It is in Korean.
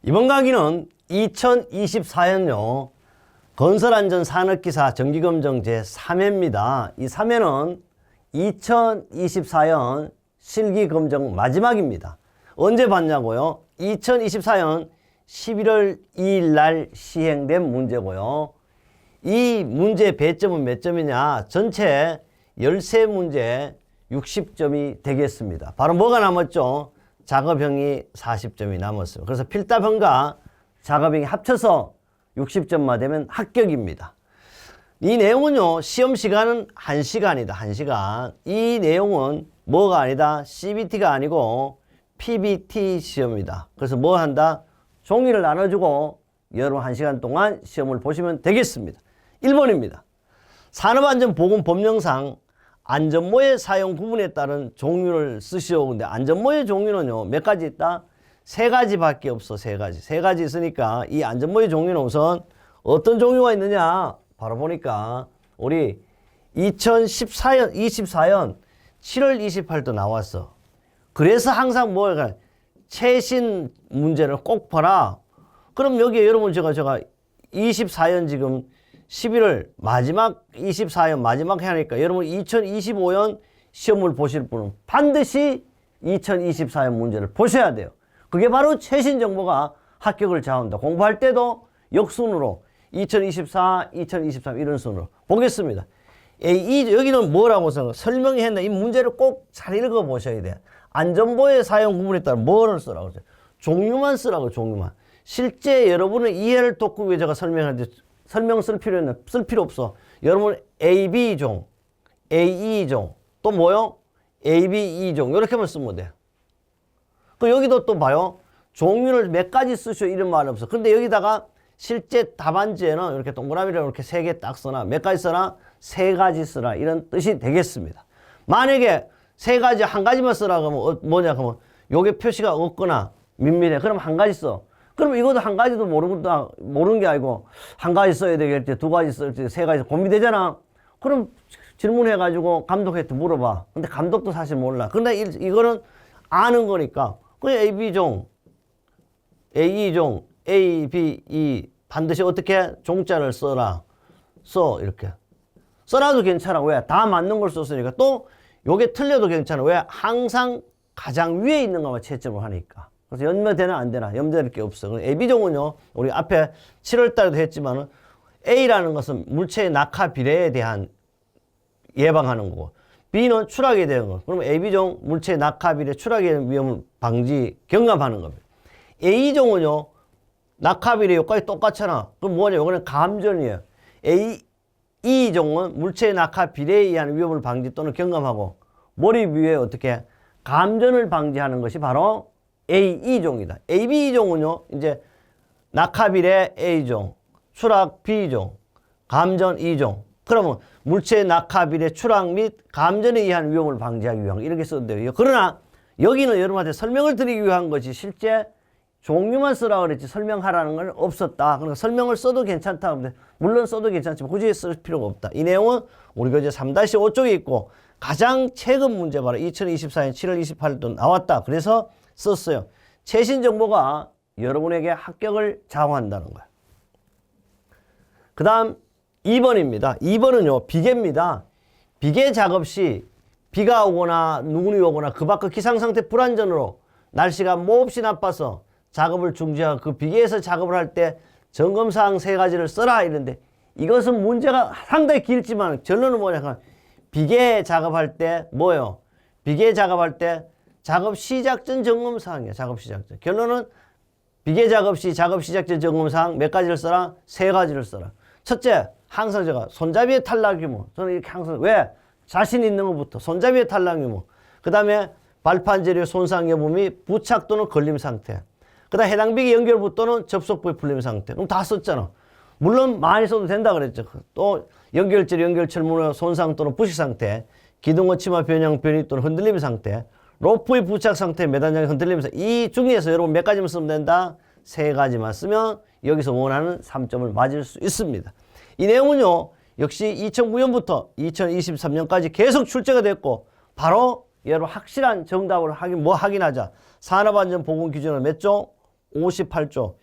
이번 강의는 2024년요 건설안전산업기사 정기검정 제3회입니다. 이 3회는 2024년 실기검정 마지막입니다. 언제 봤냐고요? 2024년 11월 2일 날 시행된 문제고요. 이 문제 배점은 몇 점이냐? 전체 13문제 60점이 되겠습니다. 바로 뭐가 남았죠? 작업형이 40점이 남았어요. 그래서 필답형과 작업형이 합쳐서 60점만 되면 합격입니다. 이 내용은요, 시험 시간은 1시간이다. 1시간. 이 내용은 뭐가 아니다? CBT가 아니고 PBT 시험이다. 그래서 뭐 한다? 종이를 나눠주고 여러분 1시간 동안 시험을 보시면 되겠습니다. 1번입니다. 산업안전보건법령상 안전모의 사용 구분에 따른 종류를 쓰시오. 근데 안전모의 종류는요, 몇 가지 있다? 3가지밖에 없어. 3가지. 3가지 있으니까 이 안전모의 종류는 우선 어떤 종류가 있느냐? 바로 보니까 우리 2024년 7월 28일도 나왔어. 그래서 항상 뭐야? 최신 문제를 꼭 봐라. 그럼 여기에 여러분 제가 24년 지금 11월 마지막 24년 마지막 해니까 여러분 2025년 시험을 보실 분은 반드시 2024년 문제를 보셔야 돼요. 그게 바로 최신 정보가 합격을 좌우한다. 공부할 때도 역순으로 2024, 2023 이런 순으로 보겠습니다. 여기는 뭐라고 설명했나? 이 문제를 꼭 잘 읽어 보셔야 돼요. 안전보의 사용 구분에 따라 뭐를 쓰라고 그러죠? 종류만 쓰라고, 종류만. 실제 여러분의 이해를 돕기 위해 제가 설명하는데 설명 쓸 필요 없어. 여러분 AB종, AE종, 또 뭐요? ABE종 이렇게만 쓰면 돼. 그 여기도 또 봐요. 종류를 몇 가지 쓰시오 이런 말 없어. 근데 여기다가 실제 답안지에는 이렇게 동그라미를 이렇게 3개 딱 써놔. 몇 가지 써라? 3가지 쓰라. 이런 뜻이 되겠습니다. 만약에 3가지 한 가지만 쓰라 그러면 뭐냐? 그러면 요게 표시가 없거나 민밀해. 그럼 한 가지 써. 그럼 이것도 한 가지도 모르는 게 아니고 한 가지 써야 되겠지, 2가지 써야 되겠지, 3가지 고민되잖아. 그럼 질문해가지고 감독한테 물어봐. 근데 감독도 사실 몰라. 근데 이거는 아는 거니까. 그 AB종, AE종, A, B, E 반드시 어떻게 종자를 써라. 써 이렇게. 써놔도 괜찮아. 왜? 다 맞는 걸 썼으니까. 또 요게 틀려도 괜찮아. 왜? 항상 가장 위에 있는 것만 채점을 하니까. 그래서 연매되나 안 되나 염두될 게 없어. AB종은요, 우리 앞에 7월 달에도 했지만은 A라는 것은 물체의 낙하 비례에 대한 예방하는 거고, B는 추락에 대한 거. 그러면 AB종 물체의 낙하 비례 추락에 대한 위험을 방지 경감하는 겁니다. A종은요, 낙하 비례 여기까지 똑같잖아. 그럼 뭐냐? 이거는 감전이에요. A종은 물체의 낙하 비례에 의한 위험을 방지 또는 경감하고 머리 위에 어떻게 감전을 방지하는 것이 바로 AE종이다. AB종은요, 이제 낙하비례 A종, 추락 B종, 감전 E종. 그러면 물체의 낙하비례 추락 및 감전에 의한 위험을 방지하기 위한 이렇게 썼는데요. 그러나 여기는 여러분한테 설명을 드리기 위한 것이 실제 종류만 쓰라고 그랬지 설명하라는 건 없었다. 그러니까 설명을 써도 괜찮다. 물론 써도 괜찮지만 굳이 쓸 필요가 없다. 이 내용은 우리 교재 3-5쪽에 있고 가장 최근 문제 바로 2024년 7월 28일도 나왔다. 그래서 썼어요. 최신 정보가 여러분에게 합격을 좌우한다는 거야. 그 다음 2번입니다. 2번은요, 비계입니다. 비계 작업 시 비가 오거나 눈이 오거나 그 밖의 기상상태 불안전으로 날씨가 몹시 나빠서 작업을 중지하고 그 비계에서 작업을 할 때 점검사항 3가지를 써라 이런데 이것은 문제가 상당히 길지만 결론은 뭐냐? 비계 작업할 때 뭐예요? 비계 작업할 때 작업 시작 전 점검사항이야. 작업 시작 전. 결론은 비계 작업 시 작업 시작 전 점검사항 몇 가지를 써라? 3가지를 써라. 첫째, 항상 제가 손잡이의 탈락 유무. 저는 이렇게 항상 왜? 자신 있는 것부터 손잡이의 탈락 유무. 그 다음에 발판 재료 손상 여부 및 부착 또는 걸림 상태. 그 다음 해당 비계 연결부 또는 접속부의 풀림 상태. 그럼 다 썼잖아. 물론 많이 써도 된다 그랬죠. 또 연결재료 연결철문의 손상 또는 부식 상태. 기둥의 치마 변형 변이 또는 흔들림 상태. 로프의 부착 상태, 매단장의 흔들림 상태. 이 중에서 여러분 몇 가지만 쓰면 된다? 3가지만 쓰면 여기서 원하는 3점을 맞을 수 있습니다. 이 내용은요, 역시 2009년부터 2023년까지 계속 출제가 됐고 바로 여러분 확실한 정답을 확인하자. 산업안전보건기준은 몇 조? 58조.